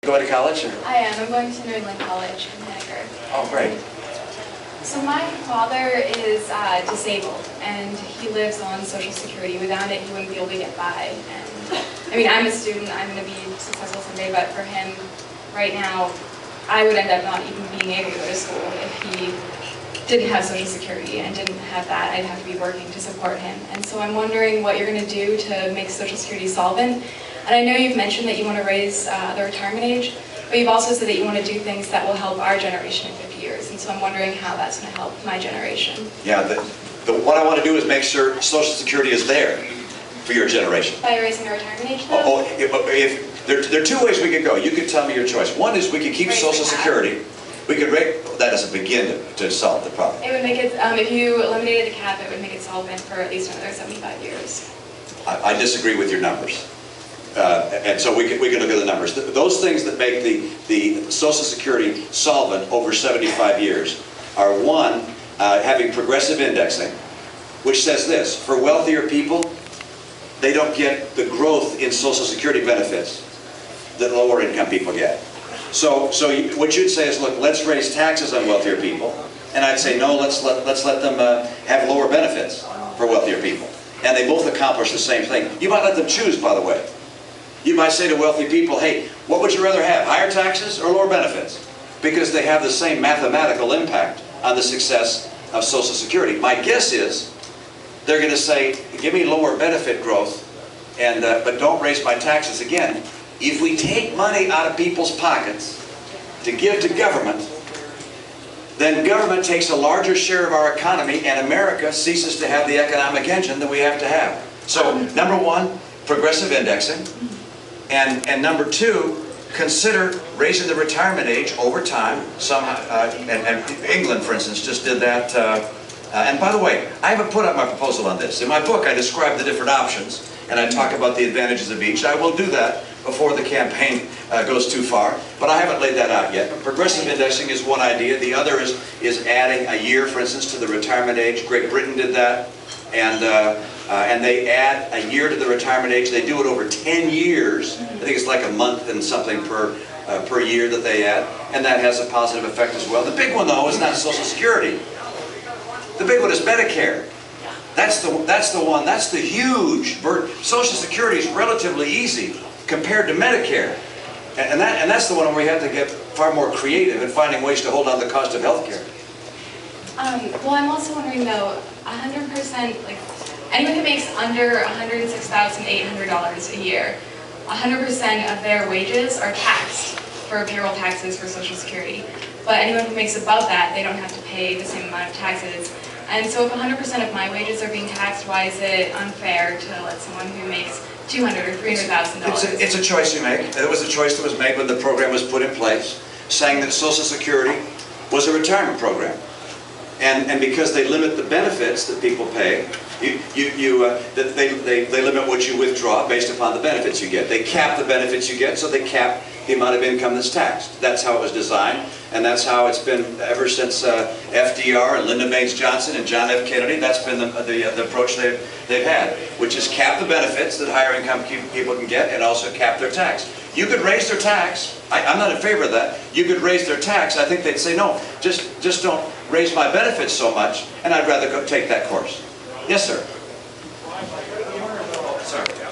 Going to college? Or? I am. I'm going to New England College in Henniker. Oh, great. So my father is disabled, and he lives on Social Security. Without it, he wouldn't be able to get by. And I mean, I'm a student. I'm going to be successful someday, but for him, right now, I would end up not even being able to go to school if he didn't have Social Security and didn't have that. I'd have to be working to support him. And so I'm wondering what you're going to do to make Social Security solvent. And I know you've mentioned that you want to raise the retirement age, but you've also said that you want to do things that will help our generation in 50 years. And so I'm wondering how that's going to help my generation. Yeah, what I want to do is make sure Social Security is there for your generation. By raising the retirement age, though? There are two ways we could go. You could tell me your choice. One is we could keep Social Security. We could rate, that doesn't begin to solve the problem. It would make it, if you eliminated the cap, it would make it solvent for at least another 75 years. I disagree with your numbers. And so we can look at the numbers. Those things that make the Social Security solvent over 75 years are one, having progressive indexing, which says this: for wealthier people, they don't get the growth in Social Security benefits that lower income people get. So what you'd say is, look, let's raise taxes on wealthier people, and I'd say no, let's let them have lower benefits for wealthier people, and they both accomplish the same thing. You might let them choose, by the way. You might say to wealthy people, hey, what would you rather have, higher taxes or lower benefits? Because they have the same mathematical impact on the success of Social Security. My guess is they're going to say, give me lower benefit growth, and but don't raise my taxes again. If we take money out of people's pockets to give to government, then government takes a larger share of our economy, and America ceases to have the economic engine that we have to have. So, number one, progressive indexing. And number two, consider raising the retirement age over time. And England, for instance, just did that. And by the way, I haven't put up my proposal on this. In my book, I describe the different options, and I talk about the advantages of each. I will do that before the campaign goes too far, but I haven't laid that out yet. Progressive indexing is one idea. The other is adding a year, for instance, to the retirement age. Great Britain did that, and they add a year to the retirement age. They do it over 10 years. I think it's like a month and something per year that they add, and that has a positive effect as well. The big one, though, is not Social Security. The big one is Medicare. That's the huge burden. Social Security is relatively easy compared to Medicare, and that's the one where we have to get far more creative in finding ways to hold down the cost of health care. Well, I'm also wondering though, 100%, like anyone who makes under $106,800 a year, 100% of their wages are taxed for payroll taxes for Social Security. But anyone who makes above that, they don't have to pay the same amount of taxes. And so if 100% of my wages are being taxed, why is it unfair to let someone who makes $200,000 or $300,000? It's a choice you make. It was a choice that was made when the program was put in place, saying that Social Security was a retirement program. And because they limit the benefits that people pay, they limit what you withdraw based upon the benefits you get. They cap the benefits you get, so they cap the amount of income that's taxed. That's how it was designed, and that's how it's been ever since FDR and Lyndon Baines Johnson and John F. Kennedy. That's been the approach they've had, which is cap the benefits that higher income people can get and also cap their tax. You could raise their tax. I'm not in favor of that. You could raise their tax. I think they'd say, no, just don't raise my benefits so much, and I'd rather go take that course. Yes, sir.